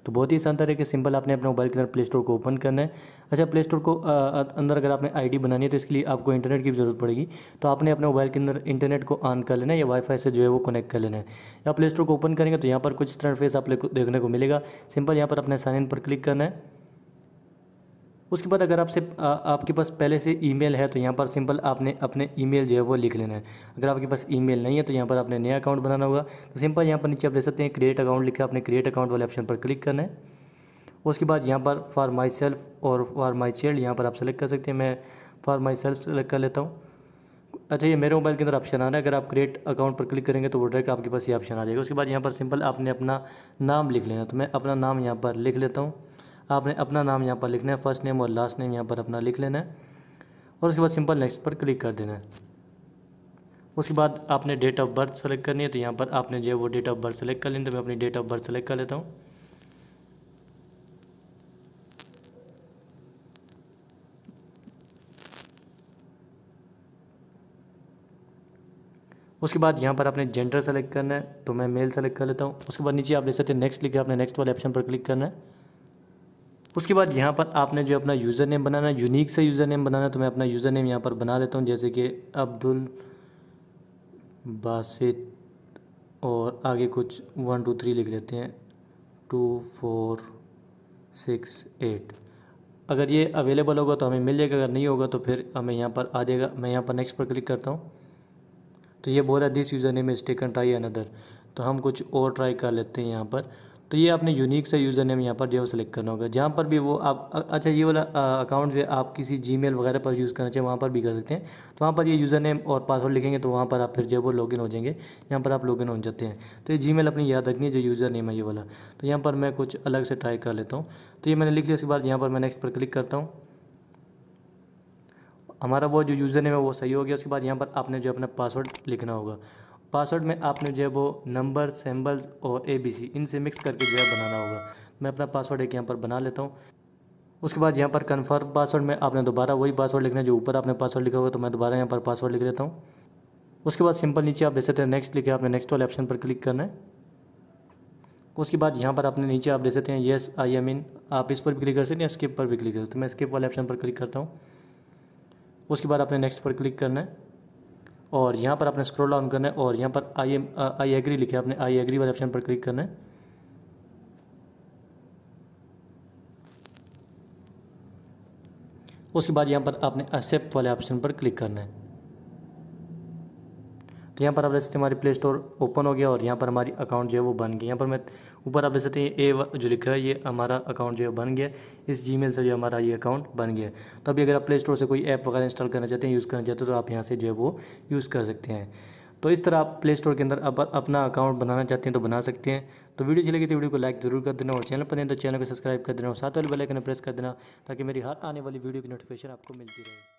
तो बहुत ही आसान तरीके सिंपल आपने अपने मोबाइल के अंदर प्ले स्टोर को ओपन करना है। अच्छा, प्ले स्टोर को अंदर अगर आपने आईडी बनानी है तो इसके लिए आपको इंटरनेट की ज़रूरत पड़ेगी। तो आपने अपने मोबाइल के अंदर इंटरनेट को ऑन कर लेना है या वाईफाई से जो है वो कनेक्ट कर लेना है। या प्ले स्टोर को ओपन करेंगे तो यहाँ पर कुछ इंटरफेस आप देखने को मिलेगा। सिंपल यहाँ पर अपने साइन इन पर क्लिक करना है। उसके बाद अगर आपके पास पहले से ईमेल है तो यहाँ पर सिंपल आपने अपने ईमेल जो है वो लिख लेना है। अगर आपके पास ईमेल नहीं है तो यहाँ पर आपने नया अकाउंट बनाना होगा। तो सिंपल यहाँ पर नीचे आप देख सकते हैं क्रिएट अकाउंट लिखा है, आपने क्रिएट अकाउंट वाले ऑप्शन पर क्लिक करना है। उसके बाद यहाँ पर फॉर माई सेल्फ और फॉर माई चाइल्ड यहाँ पर आप सेलेक्ट कर सकते हैं। मैं फॉर माई सेल्फ सेलेक्ट कर लेता हूँ। अच्छा, ये मेरे मोबाइल के अंदर ऑप्शन आ रहा है। अगर आप क्रिएट अकाउंट पर क्लिक करेंगे तो वो डायरेक्ट आपके पास ये ऑप्शन आ जाएगा। उसके बाद यहाँ पर सिंपल आपने अपना नाम लिख लेना है। तो मैं अपना नाम यहाँ पर लिख लेता हूँ। आपने अपना नाम यहाँ पर लिखना है, फर्स्ट नेम और लास्ट नेम यहाँ पर अपना लिख लेना है और उसके बाद सिंपल नेक्स्ट पर क्लिक कर देना है। उसके बाद आपने डेट ऑफ बर्थ सेलेक्ट करनी है। तो यहाँ पर आपने जो है वो डेट ऑफ बर्थ सेलेक्ट कर लेनी। तो मैं अपनी डेट ऑफ बर्थ सेलेक्ट कर लेता हूँ। उसके बाद यहाँ पर आपने जेंडर सेलेक्ट करना है। तो मैं मेल सेलेक्ट कर लेता हूँ। उसके बाद नीचे आप देख सकते हैं नेक्स्ट लिखा है, आपने नेक्स्ट वाले ऑप्शन पर क्लिक करना है। उसके बाद यहाँ पर आपने जो अपना यूज़र नेम बनाना है, यूनिक से यूज़र नेम बनाना है। तो मैं अपना यूज़र नेम यहाँ पर बना लेता हूँ, जैसे कि अब्दुल बासित और आगे कुछ 1 2 3 लिख लेते हैं 2 4 6 8। अगर ये अवेलेबल होगा तो हमें मिल जाएगा, अगर नहीं होगा तो फिर हमें यहाँ पर आ जाएगा। मैं यहाँ पर नेक्स्ट पर क्लिक करता हूँ। तो ये बोल रहा है this user name is taken try another. तो हम कुछ और ट्राई कर लेते हैं यहाँ पर। तो ये आपने यूनिक से यूज़र नेम यहाँ पर जो है सेलेक्ट करना होगा, जहाँ पर भी वो आप अच्छा ये वाला अकाउंट जो है आप किसी जीमेल वगैरह पर यूज़ करना चाहिए वहाँ पर भी कर सकते हैं। तो वहाँ पर ये यूज़र नेम और पासवर्ड लिखेंगे तो वहाँ पर आप फिर जो है वो लॉगिन हो जाएंगे। यहाँ पर आप लॉगिन हो जाते हैं। तो ये जीमेल अपनी याद रखनी है, जो यूज़र नेम है ये वाला। तो यहाँ पर मैं कुछ अलग से ट्राई कर लेता हूँ। तो ये मैंने लिख लिया। उसके बाद यहाँ पर मैं नेक्स्ट पर क्लिक करता हूँ। हमारा वो जो यूज़र नेम है वो सही हो गया। उसके बाद यहाँ पर आपने जो अपना पासवर्ड लिखना होगा। पासवर्ड में आपने जो है वो नंबर, सिंबल्स और ABC इनसे मिक्स करके जो है बनाना होगा। मैं अपना पासवर्ड एक यहाँ पर बना लेता हूँ। उसके बाद यहाँ पर कन्फर्म पासवर्ड में आपने दोबारा वही पासवर्ड लिखना है जो ऊपर आपने पासवर्ड लिखा होगा। तो मैं दोबारा यहाँ पर पासवर्ड लिख लेता हूँ। उसके बाद सिंपल नीचे आप देख सकते हैं नेक्स्ट लिखे, आपने नेक्स्ट वाले ऑप्शन पर क्लिक करना है। उसके बाद यहाँ पर आपने नीचे आप देख सकते हैं येस आई एम इन, आप इस पर भी क्लिक कर सकते हैं या स्किप पर भी क्लिक कर सकते हैं। तो मैं स्किप वाले ऑप्शन पर क्लिक करता हूँ। उसके बाद आपने नेक्स्ट पर क्लिक करना है और यहाँ पर आपने स्क्रॉल डाउन करना है और यहाँ पर आई एग्री लिखे, आपने आई एग्री वाले ऑप्शन पर क्लिक करना है। उसके बाद यहाँ पर आपने एक्सेप्ट वाले ऑप्शन पर क्लिक करना है। तो यहाँ पर आप देख सकते हैं हमारी प्ले स्टोर ओपन हो गया और यहाँ पर हमारी अकाउंट जो है वो बन गया। यहाँ पर मैं ऊपर आप देख सकते हैं ए जो लिखा है ये हमारा अकाउंट जो है बन गया। इस जीमेल से जो हमारा ये अकाउंट बन गया। तो अभी अगर आप प्ले स्टोर से कोई ऐप वगैरह इंस्टॉल करना चाहते हैं, यूज़ करना चाहते हैं, तो आप यहाँ से जो है वो यूज़ कर सकते हैं। तो इस तरह आप प्ले स्टोर के अंदर अपना अकाउंट बनाना चाहते हैं तो बना सकते हैं। तो वीडियो अच्छी लगी तो वीडियो को लाइक ज़रूर कर देना और चैनल पर नहीं तो चैनल को सब्सक्राइब कर देना और साथ वाले बेल आइकन प्रेस कर देना ताकि मेरी हर आने वाली वीडियो की नोटिफिकेशन आपको मिलती रहे।